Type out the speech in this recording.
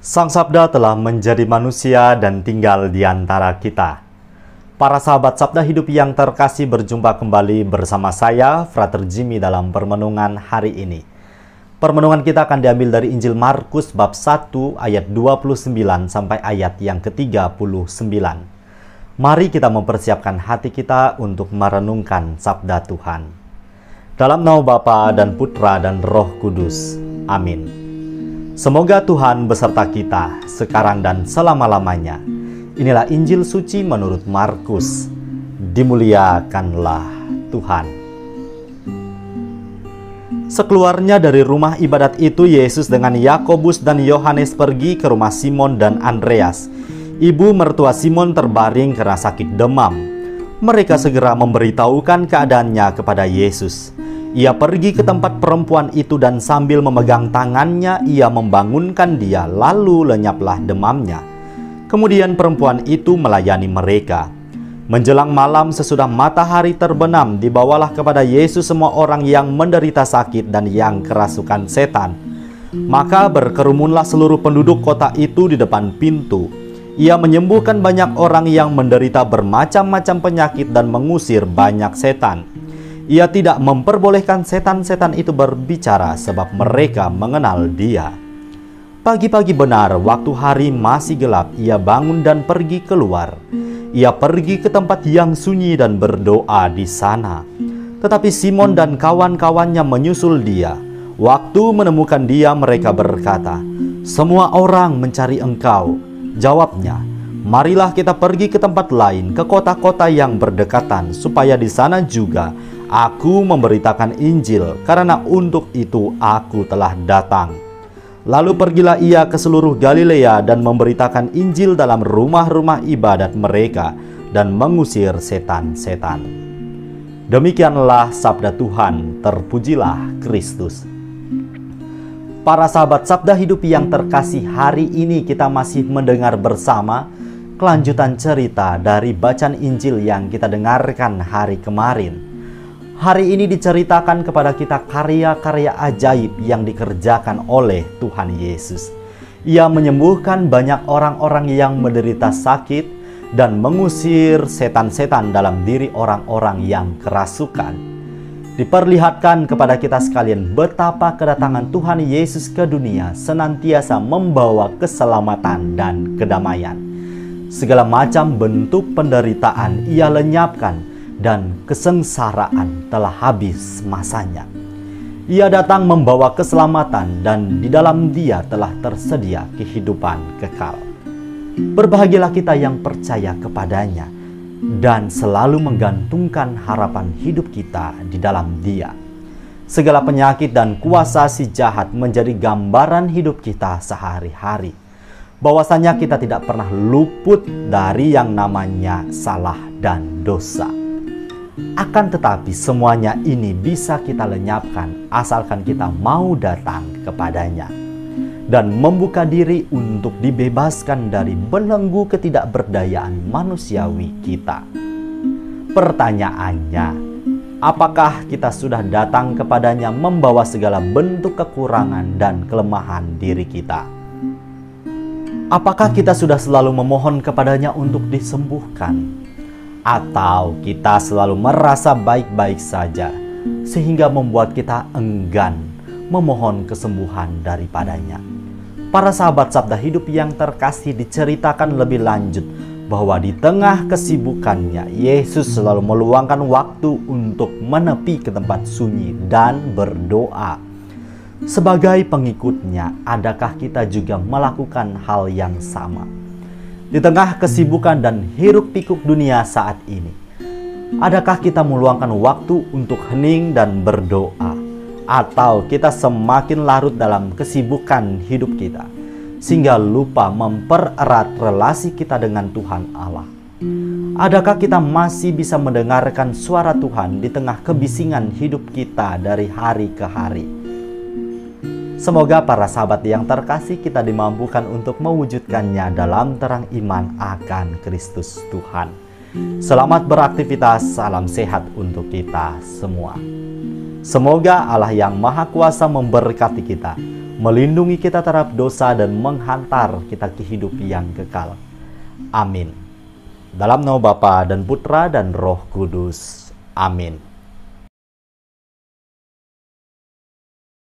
Sang Sabda telah menjadi manusia dan tinggal di antara kita. Para sahabat Sabda Hidup yang terkasih, berjumpa kembali bersama saya, Frater Jimmy, dalam permenungan hari ini. Permenungan kita akan diambil dari Injil Markus bab 1 ayat 29 sampai ayat yang ke-39. Mari kita mempersiapkan hati kita untuk merenungkan Sabda Tuhan. Dalam nama Bapa dan Putra dan Roh Kudus. Amin. Semoga Tuhan beserta kita sekarang dan selama-lamanya. Inilah Injil suci menurut Markus. Dimuliakanlah Tuhan. Sekeluarnya dari rumah ibadat itu, Yesus dengan Yakobus dan Yohanes pergi ke rumah Simon dan Andreas. Ibu mertua Simon terbaring karena sakit demam. Mereka segera memberitahukan keadaannya kepada Yesus. Ia pergi ke tempat perempuan itu dan sambil memegang tangannya, ia membangunkan dia, lalu lenyaplah demamnya. Kemudian perempuan itu melayani mereka. Menjelang malam sesudah matahari terbenam, dibawalah kepada Yesus semua orang yang menderita sakit dan yang kerasukan setan. Maka berkerumunlah seluruh penduduk kota itu di depan pintu. Ia menyembuhkan banyak orang yang menderita bermacam-macam penyakit dan mengusir banyak setan. Ia tidak memperbolehkan setan-setan itu berbicara sebab mereka mengenal dia. Pagi-pagi benar, waktu hari masih gelap, ia bangun dan pergi keluar. Ia pergi ke tempat yang sunyi dan berdoa di sana. Tetapi Simon dan kawan-kawannya menyusul dia. Waktu menemukan dia, mereka berkata, "Semua orang mencari engkau." Jawabnya, "Marilah kita pergi ke tempat lain, ke kota-kota yang berdekatan, supaya di sana juga aku memberitakan Injil, karena untuk itu aku telah datang." Lalu pergilah ia ke seluruh Galilea dan memberitakan Injil dalam rumah-rumah ibadat mereka dan mengusir setan-setan. Demikianlah sabda Tuhan, terpujilah Kristus. Para sahabat Sabda Hidup yang terkasih, hari ini kita masih mendengar bersama kelanjutan cerita dari bacaan Injil yang kita dengarkan hari kemarin. Hari ini diceritakan kepada kita karya-karya ajaib yang dikerjakan oleh Tuhan Yesus. Ia menyembuhkan banyak orang-orang yang menderita sakit dan mengusir setan-setan dalam diri orang-orang yang kerasukan. Diperlihatkan kepada kita sekalian betapa kedatangan Tuhan Yesus ke dunia senantiasa membawa keselamatan dan kedamaian. Segala macam bentuk penderitaan ia lenyapkan dan kesengsaraan telah habis masanya. Ia datang membawa keselamatan dan di dalam Dia telah tersedia kehidupan kekal. Berbahagialah kita yang percaya kepadanya dan selalu menggantungkan harapan hidup kita di dalam Dia. Segala penyakit dan kuasa si jahat menjadi gambaran hidup kita sehari-hari. Bahwasanya kita tidak pernah luput dari yang namanya salah dan dosa. Akan tetapi semuanya ini bisa kita lenyapkan asalkan kita mau datang kepadanya dan membuka diri untuk dibebaskan dari belenggu ketidakberdayaan manusiawi kita. Pertanyaannya, apakah kita sudah datang kepadanya membawa segala bentuk kekurangan dan kelemahan diri kita? Apakah kita sudah selalu memohon kepadanya untuk disembuhkan? Atau kita selalu merasa baik-baik saja sehingga membuat kita enggan memohon kesembuhan daripadanya? Para sahabat Sabda Hidup yang terkasih, diceritakan lebih lanjut bahwa di tengah kesibukannya, Yesus selalu meluangkan waktu untuk menepi ke tempat sunyi dan berdoa. Sebagai pengikutnya, adakah kita juga melakukan hal yang sama? Di tengah kesibukan dan hiruk-pikuk dunia saat ini, adakah kita meluangkan waktu untuk hening dan berdoa? Atau kita semakin larut dalam kesibukan hidup kita sehingga lupa mempererat relasi kita dengan Tuhan Allah? Adakah kita masih bisa mendengarkan suara Tuhan di tengah kebisingan hidup kita dari hari ke hari? Semoga para sahabat yang terkasih kita dimampukan untuk mewujudkannya dalam terang iman akan Kristus Tuhan. Selamat beraktivitas, salam sehat untuk kita semua. Semoga Allah yang Maha Kuasa memberkati kita, melindungi kita terhadap dosa, dan menghantar kita ke hidup yang kekal. Amin. Dalam nama Bapa dan Putra dan Roh Kudus. Amin.